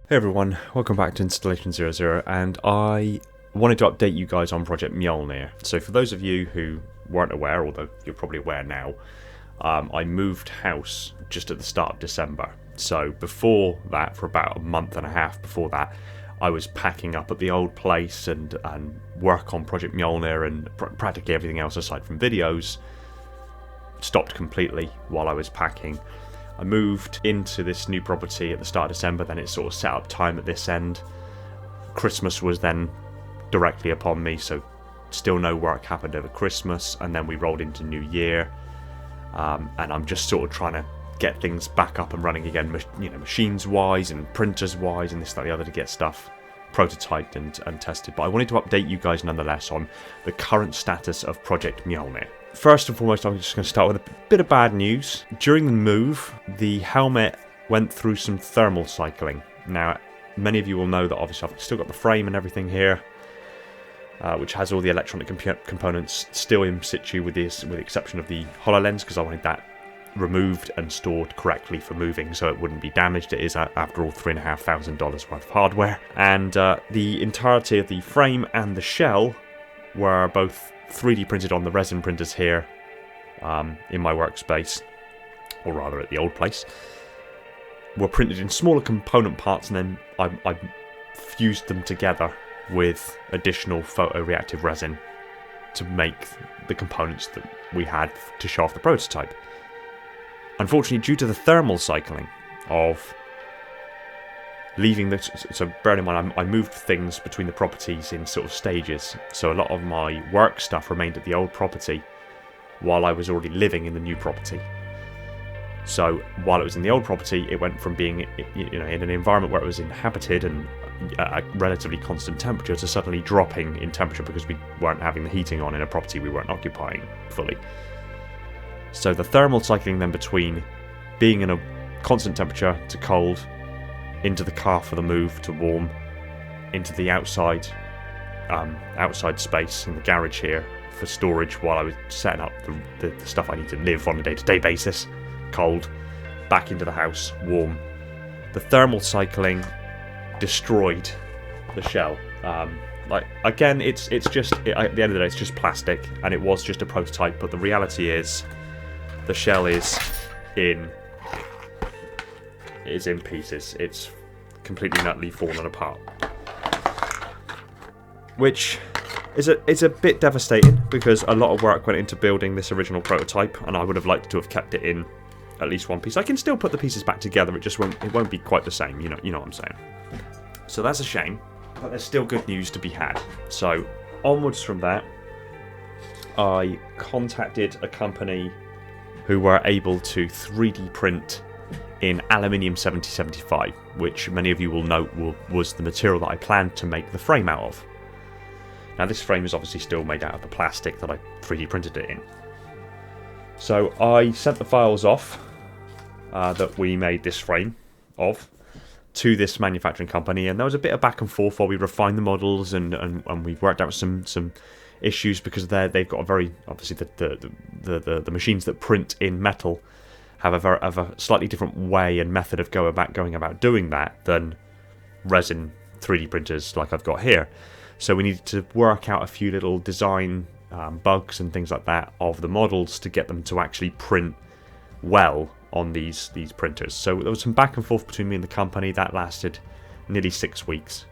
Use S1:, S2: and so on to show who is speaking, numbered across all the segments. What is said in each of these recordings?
S1: Hey everyone, welcome back to Installation 00, and I wanted to update you guys on Project MJOLNIR. So for those of you who weren't aware, although you're probably aware now, I moved house just at the start of December. So before that, for about a month and a half before that, I was packing up at the old place and work on Project MJOLNIR and practically everything else aside from videos stopped completely while I was packing. I moved into this new property at the start of December, then it sort of set up time at this end. Christmas was then directly upon me, so still no work happened over Christmas, and then we rolled into New Year, and I'm just sort of trying to get things back up and running again, machines-wise and printers-wise and this, that, the other, to get stuff prototyped and tested. But I wanted to update you guys nonetheless on the current status of Project MJOLNIR. First and foremost, I'm just going to start with a bit of bad news. During the move, the helmet went through some thermal cycling. Now, many of you will know that obviously I've still got the frame and everything here, which has all the electronic components still in situ with the exception of the HoloLens, because I wanted that removed and stored correctly for moving so it wouldn't be damaged. It is, after all, $3,500 worth of hardware. And the entirety of the frame and the shell were both 3D printed on the resin printers here in my workspace, or rather at the old place. Were printed in smaller component parts, and then I fused them together with additional photoreactive resin to make the components that we had to show off the prototype. Unfortunately, due to the thermal cycling of leaving the... So bearing in mind, I moved things between the properties in sort of stages, so a lot of my work stuff remained at the old property while I was already living in the new property. So while it was in the old property, it went from being in an environment where it was inhabited and at a relatively constant temperature to suddenly dropping in temperature because we weren't having the heating on in a property we weren't occupying fully. So the thermal cycling then between being in a constant temperature to cold, into the car for the move to warm, into the outside space in the garage here for storage while I was setting up the stuff I need to live on a day-to-day basis, cold, back into the house, warm. The thermal cycling destroyed the shell. Again, it's just, at the end of the day, it's just plastic, and it was just a prototype, but the reality is the shell is in pieces. It's completely and utterly fallen apart, which is a bit devastating because a lot of work went into building this original prototype, and I would have liked to have kept it in at least one piece. I can still put the pieces back together. It won't be quite the same. You know what I'm saying. So that's a shame, but there's still good news to be had. So onwards from that, I contacted a company who were able to 3D print in aluminium 7075, which many of you will note was the material that I planned to make the frame out of. Now this frame is obviously still made out of the plastic that I 3D printed it in. So I sent the files off that we made this frame of to this manufacturing company, and there was a bit of back and forth while we refined the models and we worked out some issues because they've got a very, obviously the machines that print in metal have a slightly different way and method of going about doing that than resin 3D printers like I've got here. So we needed to work out a few little design bugs and things like that of the models to get them to actually print well on these printers. So there was some back and forth between me and the company that lasted nearly 6 weeks.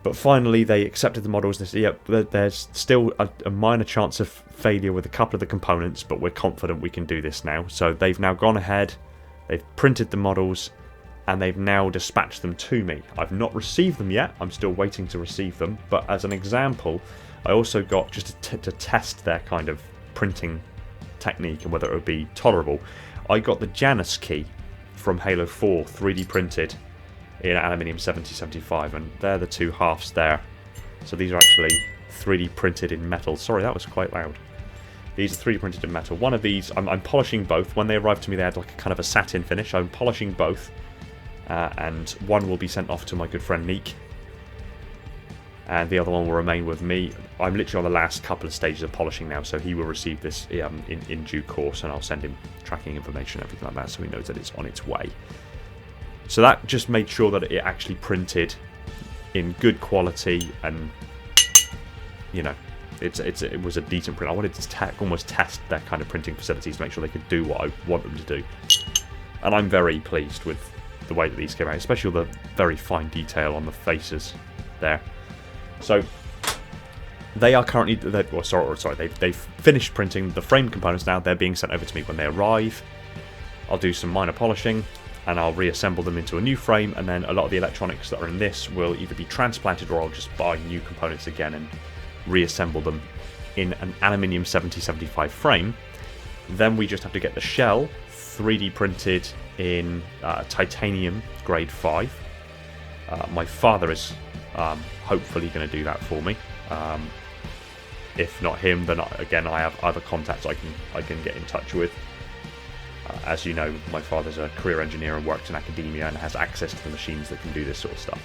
S1: But finally, they accepted the models. They said, "Yep, there's still a minor chance of failure with a couple of the components, but we're confident we can do this now." So they've now gone ahead, they've printed the models, and they've now dispatched them to me. I've not received them yet. I'm still waiting to receive them. But as an example, I also got, just to test their kind of printing technique and whether it would be tolerable, I got the Janus key from Halo 4 3D printed in aluminium 7075, and they're the two halves there. So these are actually 3D printed in metal. Sorry, that was quite loud. These are 3D printed in metal. One of these, I'm polishing both. When they arrived to me, they had like a kind of a satin finish. I'm polishing both, and one will be sent off to my good friend Meek, and the other one will remain with me. I'm literally on the last couple of stages of polishing now, so he will receive this in due course, and I'll send him tracking information and everything like that, so he knows that it's on its way. So that just made sure that it actually printed in good quality, and you know, it was a decent print. I wanted to almost test their kind of printing facilities to make sure they could do what I want them to do. And I'm very pleased with the way that these came out, especially all the very fine detail on the faces there. So they are currently, they've finished printing the frame components now. They're being sent over to me when they arrive. I'll do some minor polishing and I'll reassemble them into a new frame, and then a lot of the electronics that are in this will either be transplanted or I'll just buy new components again and reassemble them in an aluminium 7075 frame. Then we just have to get the shell 3D printed in titanium grade 5. My father is hopefully going to do that for me. If not him, then again I have other contacts I can get in touch with. As you know, my father's a career engineer and worked in academia and has access to the machines that can do this sort of stuff.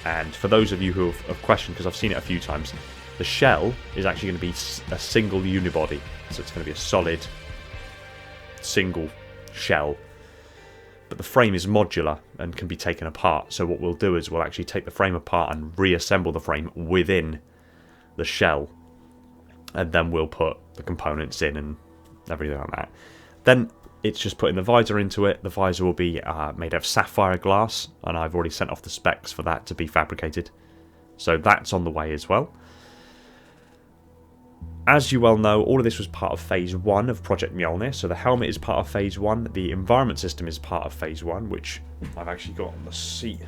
S1: And for those of you who have questioned, because I've seen it a few times, the shell is actually going to be a single unibody. So it's going to be a solid single shell. But the frame is modular and can be taken apart. So what we'll do is we'll actually take the frame apart and reassemble the frame within the shell. And then we'll put the components in and everything like that. Then it's just putting the visor into it. The visor will be made of sapphire glass, and I've already sent off the specs for that to be fabricated. So that's on the way as well. As you well know, all of this was part of Phase 1 of Project Mjolnir. So the helmet is part of Phase 1. The environment system is part of Phase 1, which I've actually got on the seat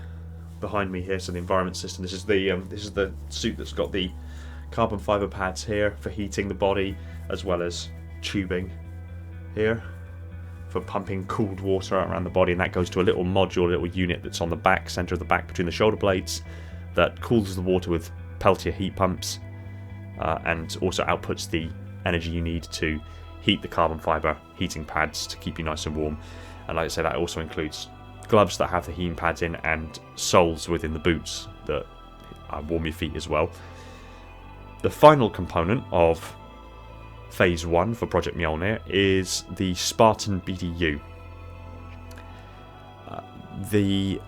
S1: behind me here. So the environment system, this is the suit that's got the carbon fibre pads here for heating the body, as well as tubing here for pumping cooled water around the body, and that goes to a little module, a little unit that's on the back, centre of the back between the shoulder blades, that cools the water with Peltier heat pumps and also outputs the energy you need to heat the carbon fibre heating pads to keep you nice and warm. And like I say, that also includes gloves that have the heating pads in and soles within the boots that warm your feet as well. The final component of Phase 1 for Project Mjolnir is the Spartan BDU. The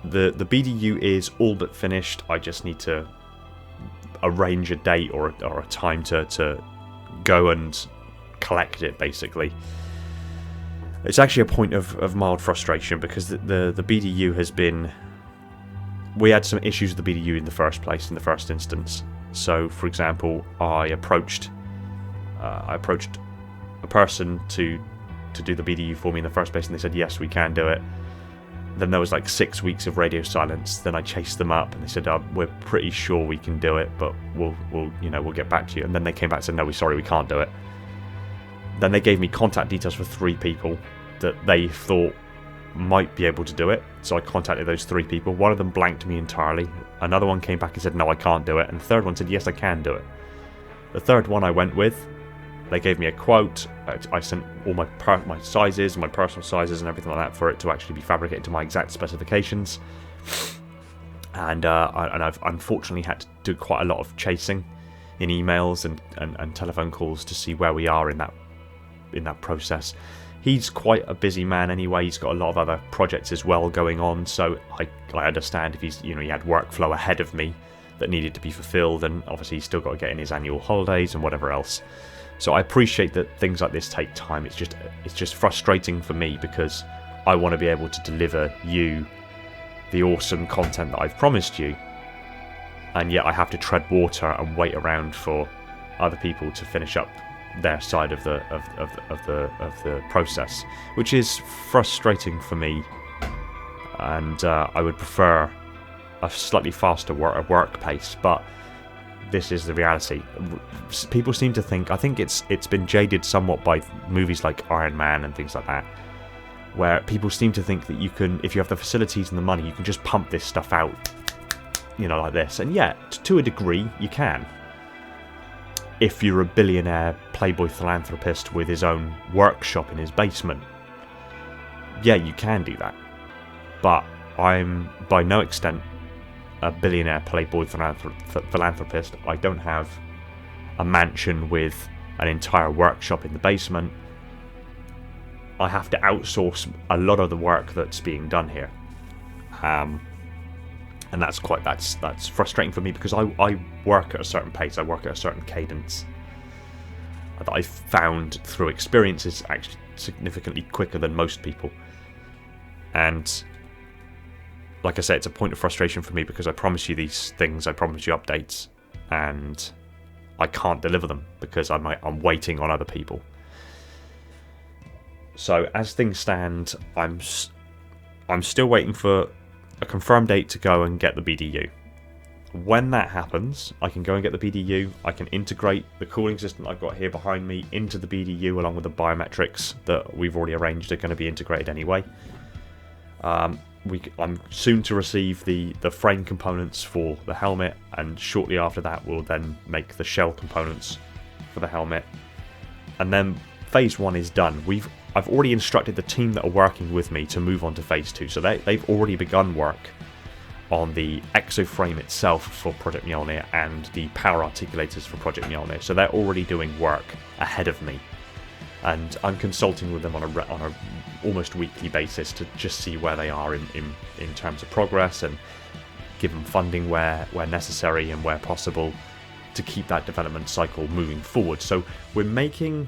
S1: BDU is all but finished. I just need to arrange a date or a time to go and collect it, basically. It's actually a point of mild frustration because the BDU has been... We had some issues with the BDU in the first place, in the first instance. So, for example, I approached a person to do the BDU for me in the first place, and they said yes, we can do it. Then there was like 6 weeks of radio silence. Then I chased them up and they said, we're pretty sure we can do it, but we'll get back to you. And then they came back and said, no, we're sorry, we can't do it. Then they gave me contact details for 3 people that they thought might be able to do it. So I contacted those 3 people. One of them blanked me entirely. Another one came back and said, no, I can't do it. And the third one said, yes, I can do it. The third one I went with, they gave me a quote. I sent all my sizes, my personal sizes and everything like that for it to actually be fabricated to my exact specifications. And I've unfortunately had to do quite a lot of chasing in emails and telephone calls to see where we are in that process. He's quite a busy man anyway. He's got a lot of other projects as well going on, so I understand if he had workflow ahead of me that needed to be fulfilled, and obviously he's still got to get in his annual holidays and whatever else. So I appreciate that things like this take time. It's just frustrating for me because I want to be able to deliver you the awesome content that I've promised you, and yet I have to tread water and wait around for other people to finish up their side of the process, which is frustrating for me. And I would prefer a slightly faster work pace, but this is the reality. People seem to think, I think it's been jaded somewhat by movies like Iron Man and things like that, where people seem to think that you can, if you have the facilities and the money, you can just pump this stuff out, like this. And yeah, to a degree, you can. If you're a billionaire playboy philanthropist with his own workshop in his basement, yeah, you can do that. But I'm by no extent a billionaire playboy philanthropist. I don't have a mansion with an entire workshop in the basement. I have to outsource a lot of the work that's being done here. And that's frustrating for me, because I work at a certain pace, I work at a certain cadence that I've found through experience is actually significantly quicker than most people. And like I said, it's a point of frustration for me, because I promise you these things, I promise you updates, and I can't deliver them because I'm waiting on other people. So as things stand, I'm still waiting for a confirmed date to go and get the BDU. When that happens, I can go and get the BDU. I can integrate the cooling system I've got here behind me into the BDU, along with the biometrics that we've already arranged are going to be integrated anyway. I'm soon to receive the frame components for the helmet, and shortly after that we'll then make the shell components for the helmet. And then phase 1 is done. I've already instructed the team that are working with me to move on to phase 2, so they've already begun work on the exoframe itself for Project Mjolnir and the power articulators for Project Mjolnir. So they're already doing work ahead of me, and I'm consulting with them on a almost weekly basis to just see where they are in terms of progress, and give them funding where necessary and where possible to keep that development cycle moving forward. So we're making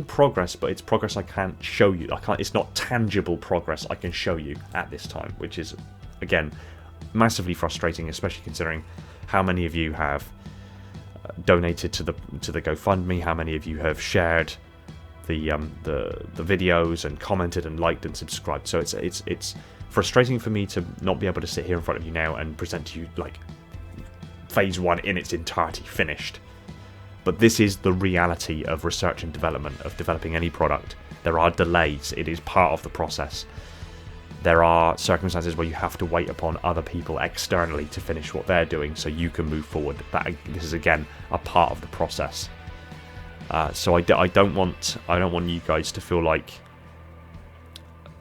S1: progress, but it's progress I can't show you. It's not tangible progress I can show you at this time, which is, again, massively frustrating, especially considering how many of you have donated to the GoFundMe, how many of you have shared the videos and commented and liked and subscribed. So it's frustrating for me to not be able to sit here in front of you now and present to you like phase 1 in its entirety finished. But this is the reality of research and development, of developing any product. There are delays. It is part of the process. There are circumstances where you have to wait upon other people externally to finish what they're doing so you can move forward. This is, again, a part of the process. So I don't want you guys to feel like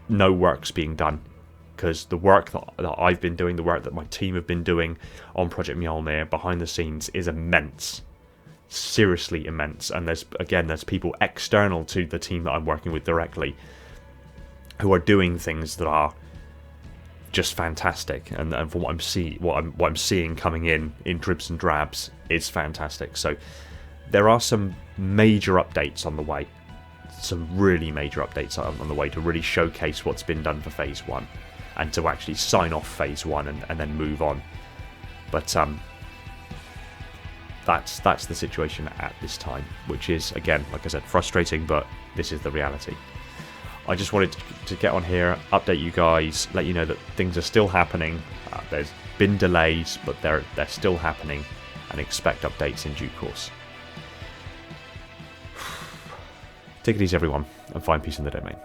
S1: no work's being done, because the work that I've been doing, the work that my team have been doing on Project Mjolnir behind the scenes is immense. Seriously immense. And there's people external to the team that I'm working with directly who are doing things that are just fantastic, and from what I'm seeing coming in dribs and drabs is fantastic. So there are some major updates on the way, some really major updates on the way to really showcase what's been done for phase 1 and to actually sign off phase 1 and then move on. But that's the situation at this time, which is, again, like I said, frustrating, but this is the reality. I just wanted to get on here, update you guys, let you know that things are still happening. There's been delays, but they're still happening, and expect updates in due course. Take it easy, everyone, and find peace in the domain.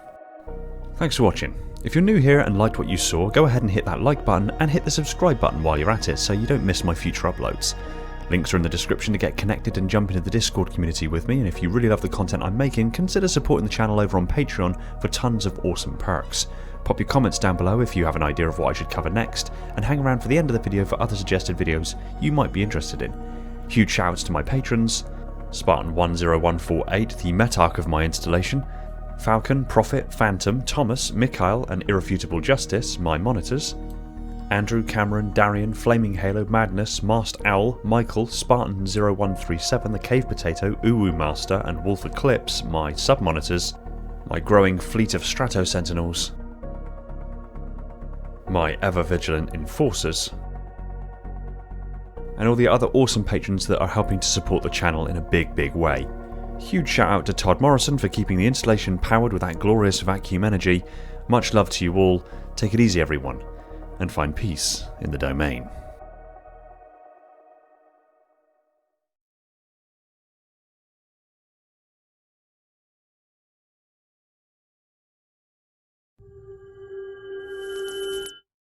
S1: Thanks for watching. If you're new here and liked what you saw, go ahead and hit that like button and hit the subscribe button while you're at it so you don't miss my future uploads. Links are in the description to get connected and jump into the Discord community with me, and if you really love the content I'm making, consider supporting the channel over on Patreon for tons of awesome perks. Pop your comments down below if you have an idea of what I should cover next, and hang around for the end of the video for other suggested videos you might be interested in. Huge shoutouts to my patrons: Spartan10148, the Metarch of my installation; Falcon, Prophet, Phantom, Thomas, Mikhail and Irrefutable Justice, my monitors; Andrew, Cameron, Darian, Flaming Halo, Madness, Masked Owl, Michael, Spartan0137, The Cave Potato, Uwu Master and Wolf Eclipse, my sub-monitors; my growing fleet of Strato Sentinels; my ever-vigilant Enforcers; and all the other awesome patrons that are helping to support the channel in a big way. Huge shout out to TODD Morrison for keeping the installation powered with that glorious vacuum energy. Much love to you all. Take it easy, everyone, and find peace in the domain.